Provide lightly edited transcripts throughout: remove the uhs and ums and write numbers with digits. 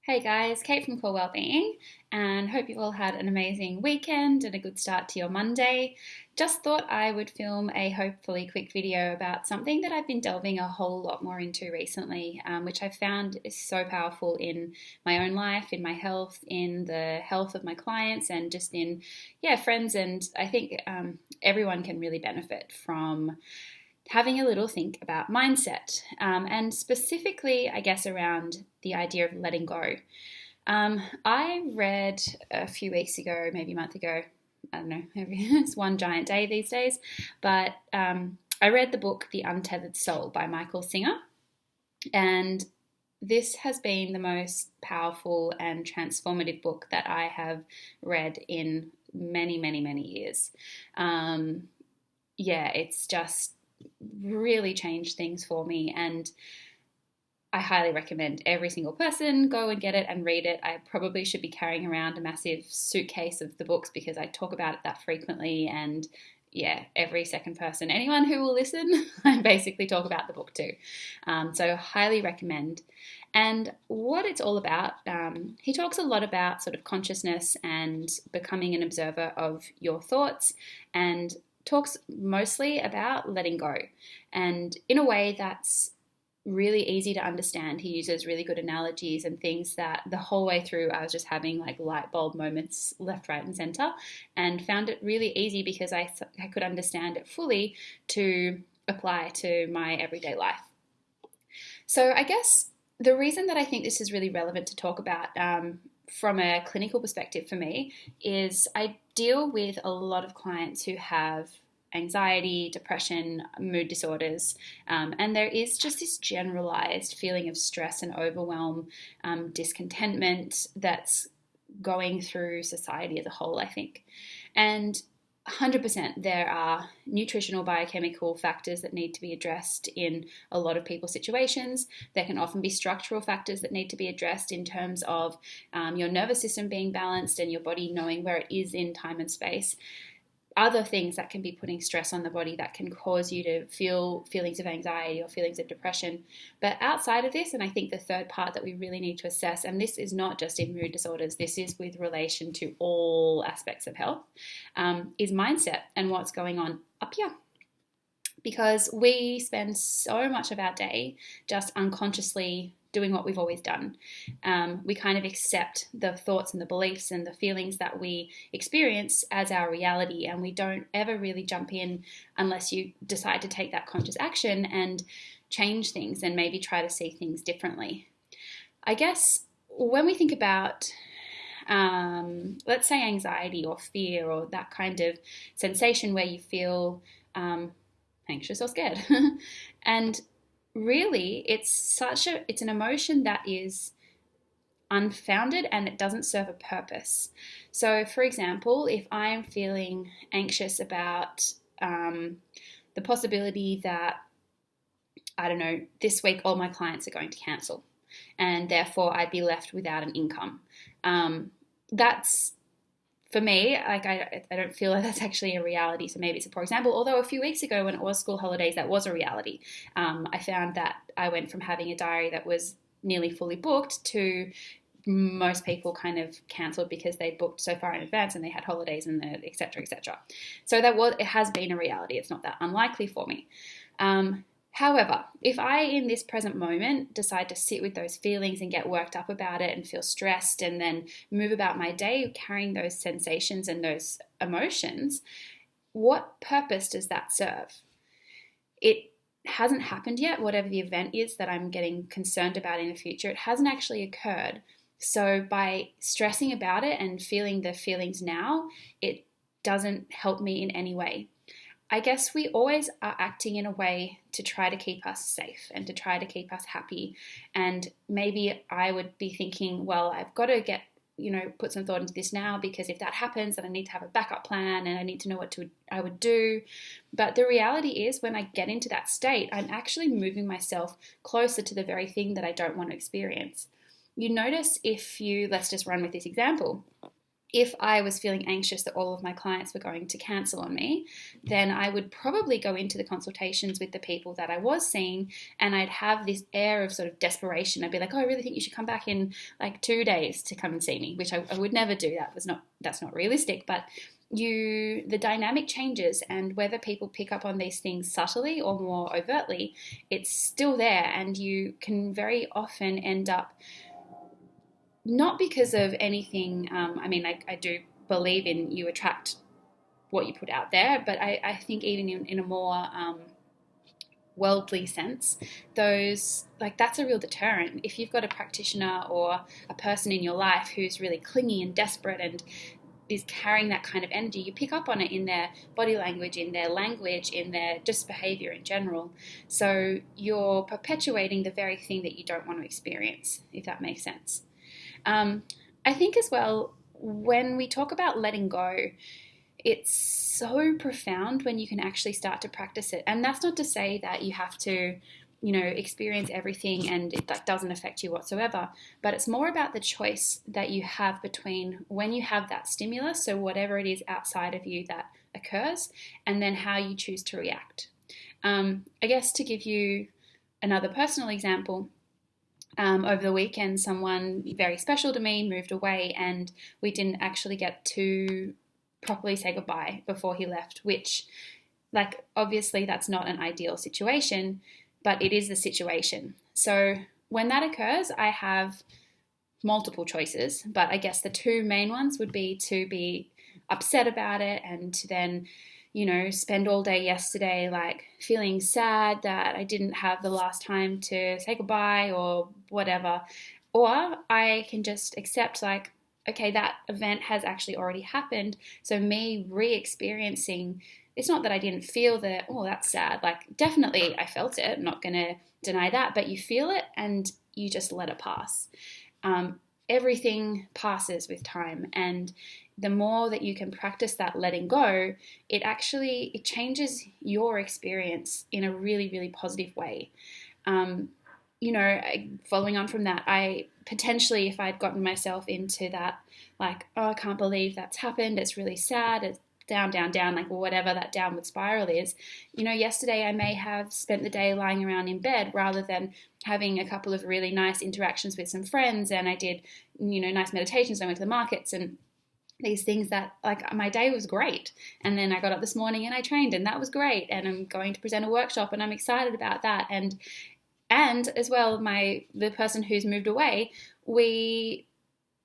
Hey guys, Kate from Core Wellbeing, and hope you all had an amazing weekend and a good start to your Monday. Just thought I would film a hopefully quick video about something that I've been delving a whole lot more into recently, which I've found is so powerful in my own life, in my health, in the health of my clients, and just in, friends. And I think everyone can really benefit from having a little think about mindset, and specifically, I guess, around the idea of letting go. I read a few weeks ago, maybe a month ago, I don't know, it's one giant day these days, but I read the book The Untethered Soul by Michael Singer, and this has been the most powerful and transformative book that I have read in many, many, many years. It's just really changed things for me, and I highly recommend every single person go and get it and read it. I probably should be carrying around a massive suitcase of the books because I talk about it that frequently, and every second person, anyone who will listen, I basically talk about the book too. So highly recommend. And what it's all about, he talks a lot about sort of consciousness and becoming an observer of your thoughts, and talks mostly about letting go, and in a way that's really easy to understand. He uses really good analogies and things that the whole way through I was just having like light bulb moments left, right, and center, and found it really easy because I could understand it fully to apply to my everyday life. So I guess the reason that I think this is really relevant to talk about from a clinical perspective for me is I deal with a lot of clients who have anxiety, depression, mood disorders, and there is just this generalized feeling of stress and overwhelm, discontentment that's going through society as a whole, I think. And 100% there are nutritional biochemical factors that need to be addressed in a lot of people's situations. There can often be structural factors that need to be addressed in terms of your nervous system being balanced and your body knowing where it is in time and space. Other things that can be putting stress on the body that can cause you to feel feelings of anxiety or feelings of depression. But outside of this, and I think the third part that we really need to assess, and this is not just in mood disorders, this is with relation to all aspects of health, is mindset and what's going on up here. Because we spend so much of our day just unconsciously doing what we've always done. We kind of accept the thoughts and the beliefs and the feelings that we experience as our reality, and we don't ever really jump in unless you decide to take that conscious action and change things and maybe try to see things differently. I guess when we think about let's say anxiety or fear or that kind of sensation where you feel anxious or scared and really it's an emotion that is unfounded and it doesn't serve a purpose. So for example, if I am feeling anxious about the possibility that, I don't know, this week all my clients are going to cancel and therefore I'd be left without an income, that's, for me, like I don't feel like that's actually a reality. So maybe it's a poor example. Although a few weeks ago when it was school holidays, that was a reality. I found that I went from having a diary that was nearly fully booked to most people kind of cancelled because they'd booked so far in advance and they had holidays and et cetera, et cetera. So it has been a reality. It's not that unlikely for me. However, if I, in this present moment, decide to sit with those feelings and get worked up about it and feel stressed and then move about my day carrying those sensations and those emotions, what purpose does that serve? It hasn't happened yet, whatever the event is that I'm getting concerned about in the future. It hasn't actually occurred. So by stressing about it and feeling the feelings now, it doesn't help me in any way. I guess we always are acting in a way to try to keep us safe and to try to keep us happy. And maybe I would be thinking, well, I've got to put some thought into this now because if that happens, then I need to have a backup plan and I need to know what I would do. But the reality is when I get into that state, I'm actually moving myself closer to the very thing that I don't want to experience. You notice let's just run with this example. if I was feeling anxious that all of my clients were going to cancel on me, then I would probably go into the consultations with the people that I was seeing, and I'd have this air of sort of desperation. I'd be like, "Oh, I really think you should come back in like 2 days to come and see me," which I would never do. That's not realistic. But the dynamic changes, and whether people pick up on these things subtly or more overtly, it's still there, and you can very often end up, not because of anything. I mean, I do believe in you attract what you put out there, but I think even in a more worldly sense, those, like, that's a real deterrent. If you've got a practitioner or a person in your life who's really clingy and desperate and is carrying that kind of energy, you pick up on it in their body language, in their language, in their just behavior in general. So you're perpetuating the very thing that you don't want to experience, if that makes sense. I think as well, when we talk about letting go, it's so profound when you can actually start to practice it. And that's not to say that you have to, experience everything and that doesn't affect you whatsoever. But it's more about the choice that you have between when you have that stimulus, so whatever it is outside of you that occurs, and then how you choose to react. I guess to give you another personal example, over the weekend, someone very special to me moved away, and we didn't actually get to properly say goodbye before he left, which, like, obviously that's not an ideal situation, but it is the situation. So when that occurs, I have multiple choices, but I guess the two main ones would be to be upset about it and to then, spend all day yesterday like feeling sad that I didn't have the last time to say goodbye or whatever. Or I can just accept, like, okay, that event has actually already happened. So me re-experiencing, it's not that I didn't feel that, oh, that's sad. Like, definitely I felt it. I'm not going to deny that, but you feel it and you just let it pass. Everything passes with time, and the more that you can practice that letting go, it changes your experience in a really, really positive way. Following on from that, I potentially, if I'd gotten myself into that, like, oh, I can't believe that's happened, it's really sad, it's down, down, down, like whatever that downward spiral is, yesterday I may have spent the day lying around in bed rather than having a couple of really nice interactions with some friends, and I did, nice meditations, I went to the markets and these things that, like, my day was great. And then I got up this morning and I trained, and that was great, and I'm going to present a workshop and I'm excited about that. And as well, the person who's moved away, we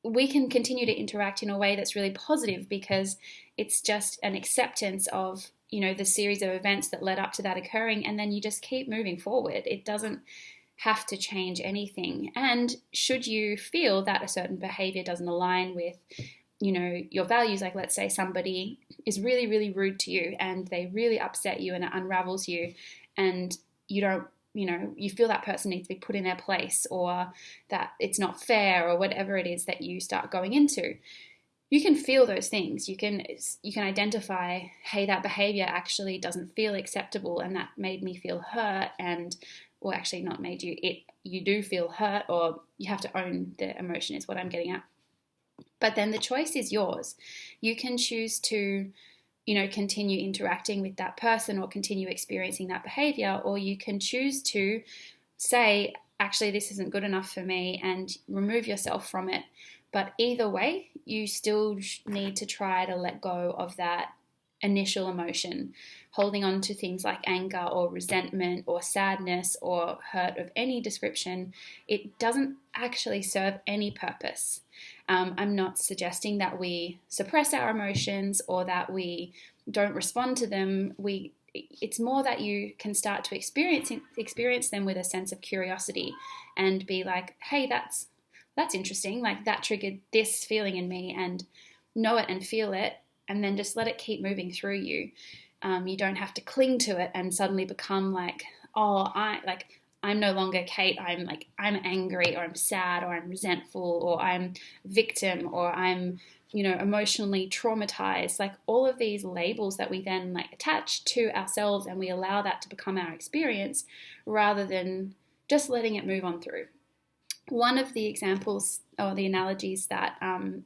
can continue to interact in a way that's really positive, because it's just an acceptance of, the series of events that led up to that occurring, and then you just keep moving forward. It doesn't have to change anything. And should you feel that a certain behavior doesn't align with, your values, like let's say somebody is really, really rude to you and they really upset you and it unravels you, and you don't, you feel that person needs to be put in their place, or that it's not fair, or whatever it is that you start going into. You can feel those things. You can identify, hey, that behavior actually doesn't feel acceptable, and that made me feel hurt, or actually not made you, you do feel hurt, or you have to own the emotion is what I'm getting at. But then the choice is yours. You can choose to, continue interacting with that person or continue experiencing that behavior, or you can choose to say, actually, this isn't good enough for me, and remove yourself from it. But either way, you still need to try to let go of that initial emotion. Holding on to things like anger or resentment or sadness or hurt of any description, it doesn't actually serve any purpose. I'm not suggesting that we suppress our emotions or that we don't respond to them. It's more that you can start to experience them with a sense of curiosity and be like, hey, that's interesting. Like, that triggered this feeling in me, and know it and feel it, and then just let it keep moving through you. You don't have to cling to it and suddenly become like, oh, I'm no longer Kate. I'm angry, or I'm sad, or I'm resentful, or I'm victim, or I'm, emotionally traumatized. Like, all of these labels that we then attach to ourselves, and we allow that to become our experience rather than just letting it move on through. One of the examples or the analogies that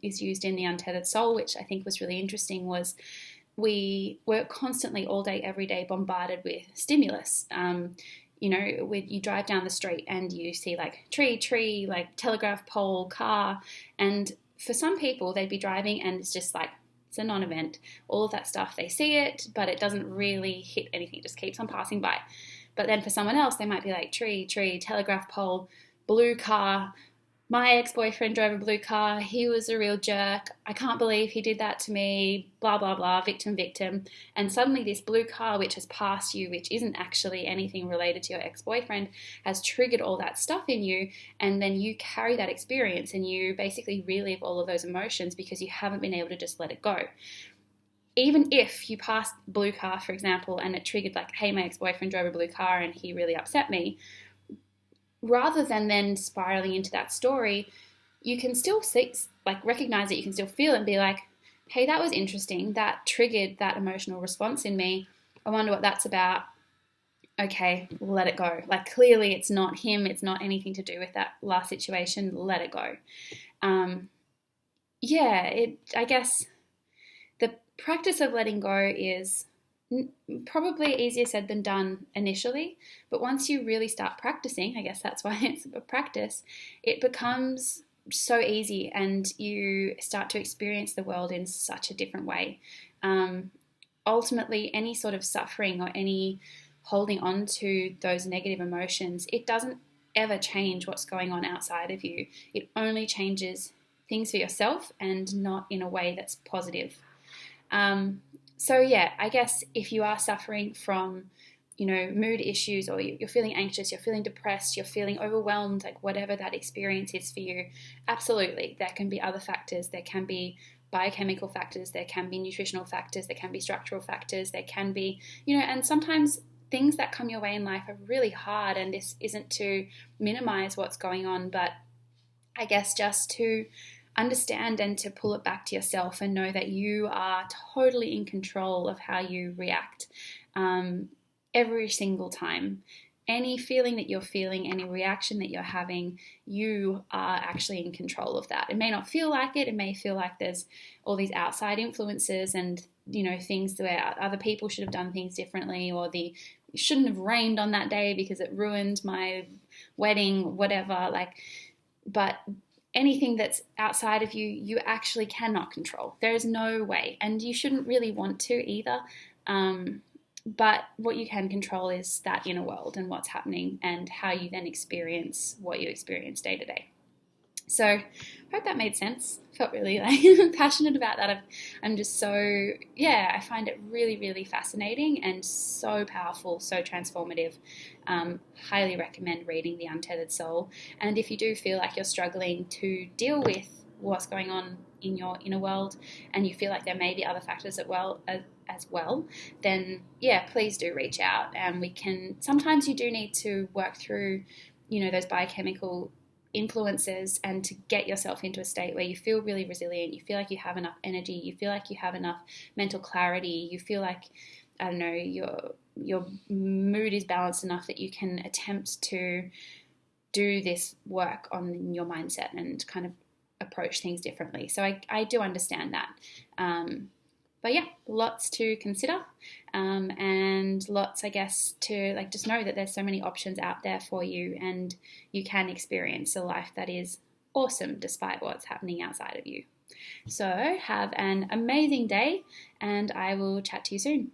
is used in The Untethered Soul, which I think was really interesting, was we were constantly, all day, every day, bombarded with stimulus. You drive down the street and you see like tree, like telegraph pole, car, and for some people they'd be driving and it's just like it's a non-event. All of that stuff, they see it, but it doesn't really hit anything. It just keeps on passing by. But then for someone else, they might be like tree, telegraph pole, blue car. My ex-boyfriend drove a blue car. He was a real jerk. I can't believe he did that to me. Blah, blah, blah. Victim. And suddenly this blue car, which has passed you, which isn't actually anything related to your ex-boyfriend, has triggered all that stuff in you. And then you carry that experience and you basically relive all of those emotions because you haven't been able to just let it go. Even if you passed blue car, for example, and it triggered like, hey, my ex-boyfriend drove a blue car and he really upset me, rather than then spiraling into that story, you can still recognize it, you can still feel it and be like, hey, that was interesting. That triggered that emotional response in me. I wonder what that's about. Okay, let it go. Like clearly it's not him. It's not anything to do with that last situation. Let it go. I guess the practice of letting go is probably easier said than done initially, but once you really start practicing, I guess that's why it's a practice, it becomes so easy and you start to experience the world in such a different way. Ultimately, any sort of suffering or any holding on to those negative emotions, it doesn't ever change what's going on outside of you. It only changes things for yourself and not in a way that's positive. I guess if you are suffering from, mood issues, or you're feeling anxious, you're feeling depressed, you're feeling overwhelmed, like whatever that experience is for you, absolutely, there can be other factors. There can be biochemical factors, there can be nutritional factors, there can be structural factors, there can be, and sometimes things that come your way in life are really hard, and this isn't to minimize what's going on, but I guess just to understand and to pull it back to yourself and know that you are totally in control of how you react every single time. Any feeling that you're feeling, any reaction that you're having, you are actually in control of that. It may not feel like it. It may feel like there's all these outside influences and, things where other people should have done things differently, or it shouldn't have rained on that day because it ruined my wedding, whatever. But anything that's outside of you, you actually cannot control. There is no way, and you shouldn't really want to either. But what you can control is that inner world and what's happening and how you then experience what you experience day to day. So I hope that made sense. Felt really passionate about that. I'm just I find it really, really fascinating and so powerful, so transformative. Highly recommend reading The Untethered Soul. And if you do feel like you're struggling to deal with what's going on in your inner world and you feel like there may be other factors as well, then please do reach out. And sometimes you do need to work through, those biochemical influences and to get yourself into a state where you feel really resilient, you feel like you have enough energy, you feel like you have enough mental clarity, you feel like, I don't know, your mood is balanced enough that you can attempt to do this work on your mindset and kind of approach things differently. So I do understand that. But lots to consider, and lots, I guess, to just know that there's so many options out there for you, and you can experience a life that is awesome despite what's happening outside of you. So have an amazing day, and I will chat to you soon.